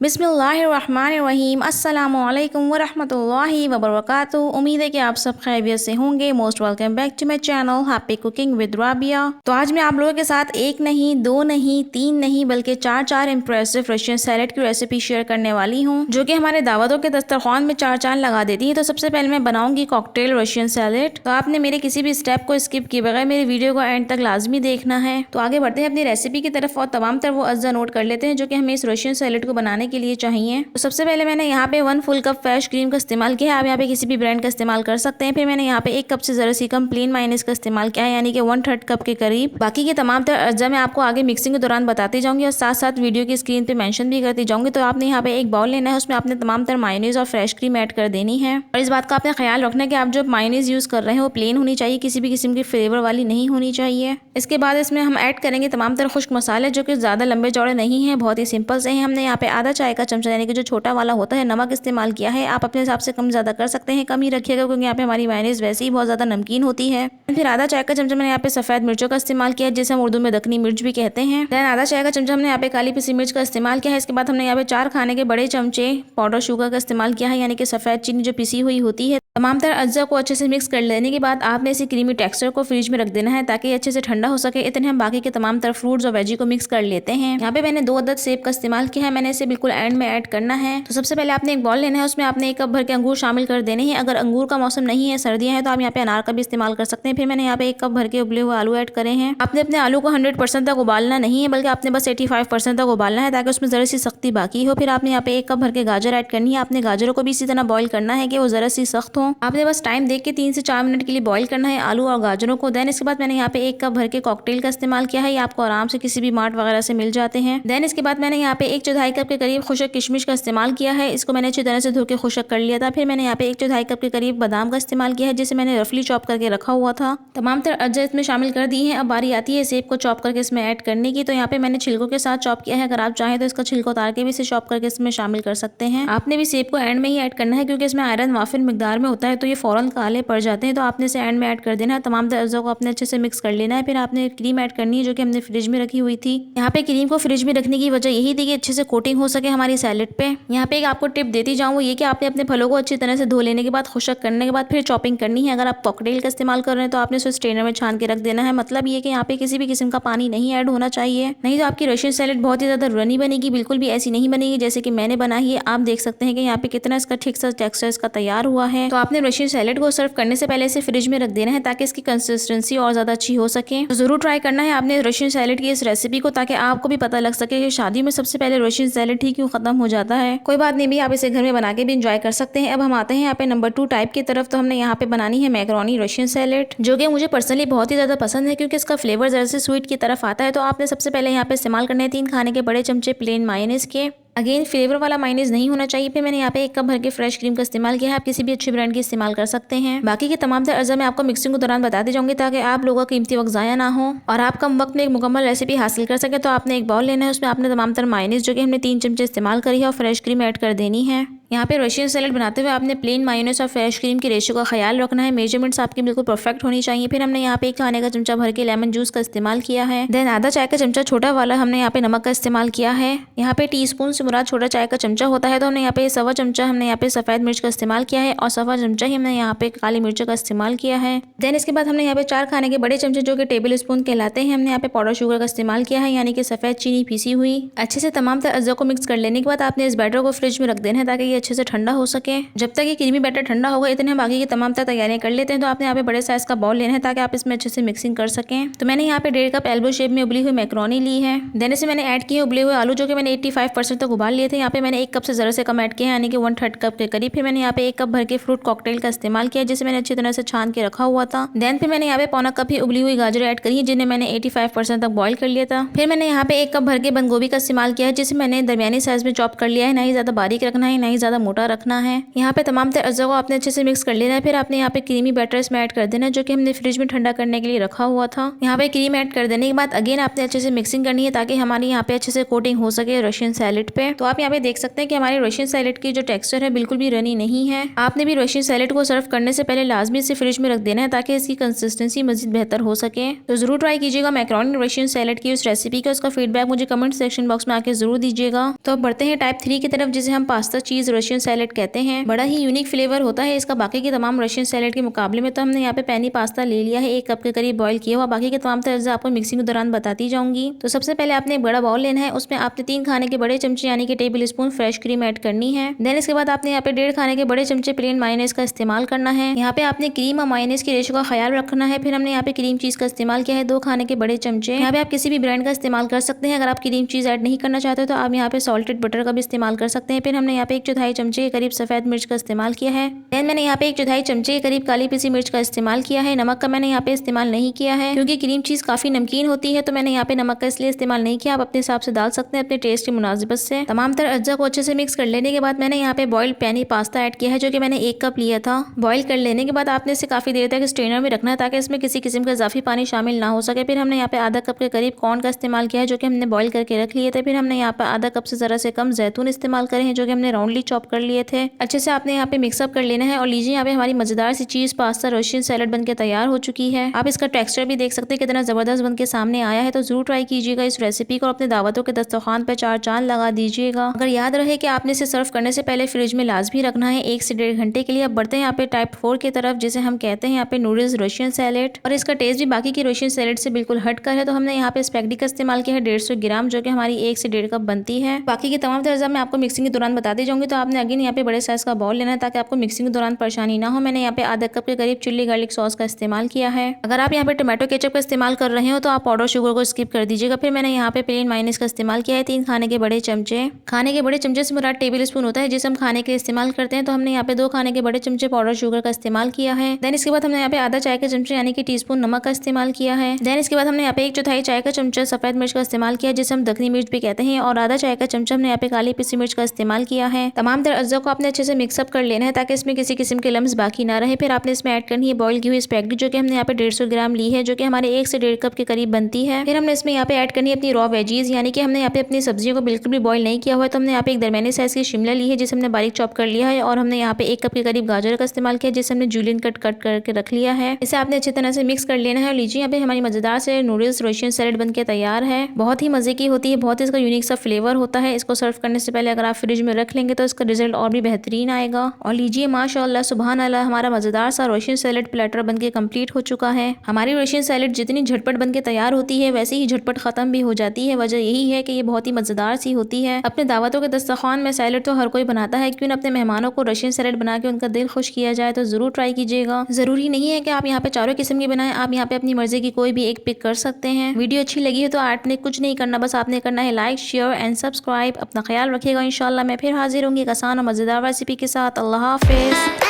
बिस्मिल्लाहिर्रहमानिर्रहीम। अस्सलामुअलैकुम वरहमतुल्लाहि वबरकातुहू। उम्मीद है कि आप सब खैरियत से होंगे। Most welcome back to my channel happy cooking with Rabia. तो आज मैं आप लोगों के साथ एक नहीं, दो नहीं, तीन नहीं बल्कि चार इंप्रेसिव रशियन सैलेड की रेसिपी शेयर करने वाली हूँ, जो कि हमारे दावतों के दस्तरखान में चार चांद लगा देती है। तो सबसे पहले मैं बनाऊंगी कॉकटेल रशियन सैलेड। तो आपने मेरे किसी भी स्टेप को स्किप किए बगैर मेरी वीडियो को एंड तक लाजमी देखना है। तो आगे बढ़ते हैं अपनी रेसिपी की तरफ और तमाम तर वो अज्जा नोट कर लेते हैं जो कि हमें इस रशियन सैलेड को बनाने के लिए चाहिए। तो सबसे पहले मैंने यहाँ पे 1 फुल कप फ्रेश क्रीम का इस्तेमाल किया है। आप यहाँ पे किसी भी ब्रांड का इस्तेमाल कर सकते हैं। फिर मैंने यहाँ पे 1 कप से जरा सी कम प्लेन मायोनीज का इस्तेमाल किया है, यानी कि 1/3 कप के करीब। बाकी के तमाम तर अज्जा मैं आपको आगे मिक्सिंग के दौरान बताती जाऊंगी और साथ साथ वीडियो की स्क्रीन पे मेंशन भी करती जाऊंगी। तो आपने यहाँ पे एक बाउल लेना है, उसमें आपने तमाम तर मायोनीज और फ्रेश क्रीम ऐड कर देनी है। और इस बात का आपने ख्याल रखना है कि आप जो मायोनीज यूज कर रहे हैं वो प्लेन होनी चाहिए, किसी भी किस्म की फ्लेवर वाली नहीं होनी चाहिए। इसके बाद इसमें हम ऐड करेंगे तमाम तर खुश्क मसाले, जो कि ज्यादा लंबे चौड़े नहीं है, बहुत ही सिंपल से हैं। हमने यहाँ पे आधा चाय का चमचा यानी कि जो छोटा वाला होता है नमक इस्तेमाल किया है। आप अपने हिसाब से कम ज्यादा कर सकते हैं, कम ही रखिएगा क्योंकि यहाँ पे हमारी मायोनीज वैसे ही बहुत ज्यादा नमकीन होती है। फिर आधा चाय का चमचा मैंने यहाँ पे सफेद मिर्चों का इस्तेमाल किया है, जिसे हम उर्दू में दखनी मिर्च भी कहते हैं। देन आधा चाय का चमचा हमने यहाँ पे काली पिसी मिर्च का इस्तेमाल किया है। इसके बाद हमने यहाँ पे 4 खाने के बड़े चमचे पाउडर शुगर का इस्तेमाल किया है, यानी कि सफेद चीनी जो पिसी हुई होती है। तमाम तरह अज्जा को अच्छे से मिक्स कर लेने के बाद आपने इसी क्रीमी टेक्सचर को फ्रिज में रख देना है ताकि अच्छे से ठंडा हो सके। इतने हम बाकी के तमाम तरह फ्रूट्स और वेजी को मिक्स कर लेते हैं। यहाँ पे मैंने 2 अदद सेब का इस्तेमाल किया है, मैंने इसे बिल्कुल एंड में ऐड करना है। तो सबसे पहले आपने एक बॉल लेना है, उसमें आपने 1 कप भर के अंगूर शामिल कर देने हैं। अगर अंगूर का मौसम नहीं है, सर्दियां हैं, तो आप यहाँ पे अनार का भी इस्तेमाल कर सकते हैं। फिर मैंने यहाँ पे 1 कप भर के उबले हुए आलू ऐड करे हैं। आपने अपने आलू को 100% तक उबालना नहीं है, बल्कि आपने बस 85% तक उबालना है ताकि उसमें जरा सी सख्ती बाकी हो। फिर आपने यहाँ पे 1 कप भर के गाजर ऐड करनी है। आपने गाजरों को भी इसी तरह बॉईल करना है कि वो जरा सी सख्त हो। आपने बस टाइम देख के 3 से 4 मिनट के लिए बॉईल करना है आलू और गाजरों को। देन इसके बाद मैंने यहाँ पे 1 कप भर के कॉकटेल का इस्तेमाल किया है। ये आपको आराम से किसी भी मार्ट वगैरह से मिल जाते हैं। देन इसके बाद मैंने यहाँ पे 1/4 कप के करीब खुशक किशमिश का इस्तेमाल किया है। इसको मैंने अच्छी तरह से धो के खुशक कर लिया था। फिर मैंने यहाँ पे 1/4 कप के करीब बादाम का इस्तेमाल किया है, जिसे मैंने रफली चॉप करके रखा हुआ था। तमाम तरह अज्जा इसमें शामिल कर दी है। अब बारी आती है सेब को चॉप करके इसमें ऐड करने की। तो यहाँ पे मैंने छिलकों के साथ चॉप किया है। अगर आप चाहें तो इसका छिलका उतार के भी इसे चॉप करके इसमें शामिल कर सकते हैं। आपने भी सेब को एंड में ही ऐड करना है क्योंकि इसमें आयरन वाफिर मिकदार में होता है, तो ये फौरन काले पड़ जाते हैं। तो आपने इसे एंड में ऐड कर देना है। तमाम अज्जा को अपने अच्छे से मिक्स कर लेना है। फिर आपने क्रीम ऐड करनी है जो कि हमने फ्रिज में रखी हुई थी। यहाँ पे क्रीम को फ्रिज में रखने की वजह यही थी कि अच्छे से कोटिंग हो सके हमारी सैलेड पे। यहाँ पे एक आपको टिप देती जाऊँ, वो ये कि आपने अपने फलों को अच्छी तरह से धो लेने के बाद खुशक करने के बाद फिर चॉपिंग करनी है। अगर आप कॉकटेल का इस्तेमाल कर रहे हैं तो आपने उसे स्ट्रेनर में छान के रख देना है। मतलब ये कि यहाँ पे किसी भी किस्म का पानी नहीं ऐड होना चाहिए, नहीं तो आपकी रशियन सैलेड बहुत ही ज्यादा रनी बनेगी, बिल्कुल भी ऐसी नहीं बनेगी जैसे कि मैंने बनाई है। आप देख सकते हैं कि यहाँ पे कितना इसका ठीक सा टेक्सचर इसका तैयार हुआ है। तो आपने रशियन सैलेड को सर्व करने से पहले इसे फ्रिज में रख देना है ताकि इसकी कंसिस्टेंसी और ज्यादा अच्छी हो सके। तो जरूर ट्राई करना है आपने रशियन सैलेड की इस रेसिपी को, ताकि आपको भी पता लग सके कि शादी में सबसे पहले रशियन सैलेड ही क्यों खत्म हो जाता है। कोई बात नहीं भी, आप इसे घर में बना के भी इंजॉय कर सकते हैं। अब हम आते हैं यहाँ पे नंबर 2 टाइप की तरफ। तो हमने यहाँ पे बनानी है मैकरोनी रशियन सैलेड, जो कि मुझे पर्सनली बहुत ही ज्यादा पसंद है क्योंकि इसका फ्लेवर जरा से स्वीट की तरफ आता है। तो आपने सबसे पहले यहाँ पे इस्तेमाल करने हैं 3 खाने के बड़े चमचे प्लेन मायोनीज के। अगेन फ्लेवर वाला मायोनीज नहीं होना चाहिए। फिर मैंने यहाँ पे 1 कप भर के फ्रेश क्रीम का इस्तेमाल किया है। आप किसी भी अच्छी ब्रांड की इस्तेमाल कर सकते हैं। बाकी के तमाम तरह अज्जा मैं आपको मिक्सिंग के दौरान बताती जाऊंगी ताकि आप लोगों का कीमती वक्त ज़ाया ना हो और आप कम वक्त में एक मुकम्मल रेसिपी हासिल कर सके। तो आपने एक बाउल लेना है, उसमें आपने तमाम तरह मायोनीज जो कि हमने 3 चमचे इस्तेमाल करी है और फ्रेश क्रीम ऐड कर देनी है। यहाँ पे रशियन सैलेड बनाते हुए आपने प्लेन मायोनीज और फ्रेश क्रीम की रेशियो का ख्याल रखना है। मेजरमेंट्स आपकी बिल्कुल परफेक्ट होनी चाहिए। फिर हमने यहाँ पे 1 खाने का चमचा भर के लेमन जूस का इस्तेमाल किया है। देन आधा चाय का चमचा छोटा वाला हमने यहाँ पे नमक का इस्तेमाल किया है। यहाँ पे टीस्पून से मुराद छोटा चाय का चमचा होता है। तो हमने यहाँ पे 1.25 चमचा हमने यहाँ पे सफेद मिर्च का इस्तेमाल किया है और 1.25 चमचा ही हमने यहाँ पे काली मिर्च का इस्तेमाल किया है। देन इसके बाद हमने यहाँ पे 4 खाने के बड़े चमचे जो कि टेबल स्पून कहलाते हैं, हमने यहाँ पे पाउडर शुगर का इस्तेमाल किया है, यानी कि सफेद चीनी पीसी हुई। अच्छे से तमाम तरह अज्जा को मिक्स कर लेने के बाद आपने इस बैटर को फ्रिज में रख देना है ताकि ये अच्छे से ठंडा हो सके। जब तक ये क्रीमी बैटर ठंडा होगा इतने हम बाकी की तमाम तरह तैयारियां कर लेते हैं। तो आपने यहाँ पे बड़े साइज का बाउल लेना है ताकि आप इसमें अच्छे से मिक्सिंग कर सकें। तो मैंने यहाँ पे 1.5 कप एल्बो शेप में उबली हुई मैक्रोनी ली है। देन इसे मैंने ऐड किए उबले हुए आलू जो कि मैंने 85% तक उबाल लिए थे। यहाँ पे मैंने 1 कप से जरा से कम ऐड किया है, यानी कि 1/3 कप के करीब। फिर मैंने यहाँ पे 1 कप भर के फ्रूट कॉकटेल का इस्तेमाल किया जिसे मैंने अच्छी तरह से छान के रखा हुआ था। देन फिर मैंने यहाँ पे 1/4 कप ही उबली हुई गाजर ऐड करी है जिन्हें मैंने 85% तक बॉईल कर लिया था। फिर मैंने यहाँ पे 1 कप भर के बंद गोभी का इस्तेमाल किया है जिसे मैंने दरमियानी साइज में चॉप कर लिया है। ना ही ज्यादा बारीक रखना है, ना ही ज्यादा ज़्यादा मोटा रखना है। यहाँ पे तमाम तर अज़ा को आपने अच्छे से मिक्स कर लेना है। फिर आपने यहाँ पे क्रीमी बैटर इसमें ऐड कर देना है, जो कि हमने फ्रिज में ठंडा करने के लिए रखा हुआ था। यहाँ पे क्रीम ऐड कर देने के बाद अगेन आपने अच्छे से मिक्सिंग करनी है, ताकि हमारी यहाँ पे अच्छे से कोटिंग हो सके रशियन सैलेड पे। तो आप यहाँ पे देख सकते हैं कि हमारे रशियन सैलेड की जो टेक्सचर है बिल्कुल भी रनी नहीं है। आपने भी रशियन सैलेड को सर्व करने से पहले लाजमी से फ्रिज में रख देना है, ताकि इसकी कंसिस्टेंसी मजीद बेहतर हो सके। तो जरूर ट्राई कीजिएगा मैकरोनी रशियन सैलेड की उस रेसिपी का। उसका फीडबैक मुझे कमेंट सेक्शन बॉक्स में आके जरूर दीजिएगा। तो अब बढ़ते हैं टाइप 3 की तरफ, जिसे हम पास्ता चीज रशियन सैलेड कहते हैं। बड़ा ही यूनिक फ्लेवर होता है इसका बाकी के तमाम रशियन सैलेड के मुकाबले में। तो हमने यहाँ पे पैनी पास्ता ले लिया है, 1 कप के करीब बॉईल किया हुआ। बाकी के तमाम तरह आपको मिक्सिंग के दौरान बताती जाऊंगी। तो सबसे पहले आपने एक बड़ा बाउल लेना है, उसमें आपने 3 खाने के बड़े चमचे यानी कि table spoon fresh cream add करनी है। देन इसके बाद आपने यहाँ पे 1.5 खाने के बड़े चमचे प्लेन मायोनेज का इस्तेमाल करना है। यहाँ पे आपने क्रीम और मायोनेज की रेशो का ख्याल रखना है। फिर हमने यहाँ पे क्रीम चीज का इस्तेमाल किया है, 2 खाने के बड़े चमचे। यहाँ पे आप किसी भी ब्रांड का इस्तेमाल कर सकते हैं। अगर आप क्रीम चीज ऐड नहीं करना चाहते तो आप यहाँ पे सॉल्टेड बटर का भी इस्तेमाल कर सकते हैं। फिर हमने यहाँ पे 1/4 चमचे के करीब सफेद मिर्च का इस्तेमाल किया है। देन मैंने यहाँ पे 1/4 चमचे के करीब काली पिसी मिर्च का इस्तेमाल किया है। नमक का मैंने यहाँ पे इस्तेमाल नहीं किया है, क्योंकि क्रीम चीज काफी नमकीन होती है, तो मैंने यहाँ पे नमक का इसलिए इस्तेमाल नहीं किया। आप अपने हिसाब से डाल सकते हैं अपने टेस्ट की मुनासिबत से। तमाम तरह अज्जा को अच्छे से मिक्स कर लेने के बाद मैंने यहाँ पे बॉइल्ड पैनी पास्ता ऐड किया है, जो कि मैंने 1 कप लिया था। बॉईल कर लेने के बाद आपने इसे काफी देर तक स्ट्रेनर में रखना है, ताकि इसमें किसी किस्म का इजाफी पानी शामिल ना हो सके। फिर हमने यहाँ पे आधा कप के करीब कॉर्न का इस्तेमाल किया है, जो कि हमने बॉईल करके रख लिए थे। फिर हमने यहाँ पे आधा कप से जरा से कम जैतून इस्तेमाल करे हैं, जो कि हमने राउंडली चॉप कर लिए थे। अच्छे से आपने यहाँ पे मिक्सअप कर लेना है। और लीजिए यहाँ पे हमारी मजेदार सी चीज पास्ता रशियन सैलेड बनके तैयार हो चुकी है। आप इसका टेक्सचर भी देख सकते हैं कितना जबरदस्त बनके सामने आया है। तो जरूर ट्राई कीजिएगा इस रेसिपी को, अपने दावतों के दस्तरखान पे 4 चांद लगा दीजिएगा। अगर याद रहे कि आपने इसे सर्व करने से पहले फ्रिज में लाजमी रखना है 1 से 1.5 घंटे के लिए। अब बढ़ते हैं यहाँ पे टाइप 4 की तरफ, जिसे हम कहते हैं यहाँ पे नूडल्स रशियन सैलेड। और इसका टेस्ट भी बाकी की रशियन सैलेड से बिल्कुल हट कर है। तो हमने यहाँ पे स्पैगेटी का इस्तेमाल किया है 150 ग्राम, जो कि हमारी 1 से 1.5 कप बनती है। बाकी की तमाम तरह मैं आपको मिक्सिंग के दौरान बताती जाऊंगी। तो आपने अगेन यहाँ पे बड़े साइज का बाउल लेना है, ताकि आपको मिक्सिंग के दौरान परेशानी ना हो। मैंने यहाँ पे आधा कप के करीब चिल्ली गार्लिक सॉस का इस्तेमाल किया है। अगर आप यहाँ पे टोमेटो केचप का इस्तेमाल कर रहे हो तो आप पाउडर शुगर को स्किप कर दीजिएगा। फिर मैंने यहाँ पे प्लेन मायोनेज का इस्तेमाल किया है 3 खाने के बड़े चमचे। खाने के बड़े चमचे से मुराद टेबल स्पून होता है, जिसे हम खाने के लिए इस्तेमाल करते हैं। तो हमने यहाँ पे 2 खाने के बड़े चमचे पाउडर शुगर का इस्तेमाल किया है। देन इसके बाद हमने यहाँ पे आधा चाय का चमचे यानी कि टीस्पून नमक का इस्तेमाल किया है। देन इसके बाद हमने यहाँ पे 1/4 चाय का चमचा सफेद मिर्च का इस्तेमाल किया, जिसे हम दखनी मिर्च भी कहते हैं। और आधा चाय का चमचा हमने यहाँ पे काली पिसी मिर्च का इस्तेमाल किया है। तमाम तरह अज्जा को आपने अच्छे से मिक्सअप कर लेना है, ताकि इसमें किसी किस्म के लम्स बाकी ना रहे। फिर आपने इसमें ऐड करनी है बॉईल की हुई स्पैगेटी, जो कि हमने यहाँ पे 150 ग्राम ली है, जो कि हमारे 1 से 1.5 कप के करीब बनती है। फिर हमने इसमें यहाँ पे ऐड करनी है अपनी रॉ वेजीज, यानी कि हमने यहाँ पे अपनी सब्जियों को बिल्कुल भी बॉईल नहीं किया हुआ है। तो हमने यहाँ पे एक दरमियानी साइज की शिमला ली है, जिसे हमने बारीक चॉप कर लिया है। और हमने यहाँ पे 1 कप के करीब गाजर का इस्तेमाल किया, जिसे हमने जूलियन कट करके रख लिया है। इसे आपने अच्छी तरह से मिक्स कर लेना है। और लीजिए यहाँ पे हमारी मजेदार से नूडल्स रशियन सैलेड बनके तैयार है। बहुत ही मजे की होती है, बहुत ही इसका यूनिक सा फ्लेवर होता है। इसको सर्व करने से पहले अगर आप फ्रिज में रख लेंगे तो इसका रिजल्ट और भी बेहतरीन आएगा। और लीजिए माशाअल्लाह सुभान अल्लाह, हमारा मजेदार सा रशियन सैलेड प्लेटर बनके कंप्लीट हो चुका है। हमारी रशियन सैलेड जितनी झटपट बनके तैयार होती है, वैसे ही झटपट खत्म भी हो जाती है। वजह यही है कि ये बहुत ही मजेदार सी होती है। अपने दावतों के दस्तरखान में सैलेड तो हर कोई बनाता है, क्यों न अपने मेहमानों को रशियन सैलेड बना के उनका दिल खुश किया जाए। तो जरूर ट्राई कीजिएगा। जरूरी नहीं है कि आप यहाँ पे चारों किस्म की बनाएं, आप यहाँ पे अपनी मर्जी की कोई भी एक पिक कर सकते हैं। वीडियो अच्छी लगी है तो आपने कुछ नहीं करना, बस आपने करना है लाइक, शेयर एंड सब्सक्राइब। अपना ख्याल रखिएगा। इंशाल्लाह मैं फिर हाजिर होंगी एक आसान और मजेदार रेसिपी के साथ। अल्लाह हाफिज।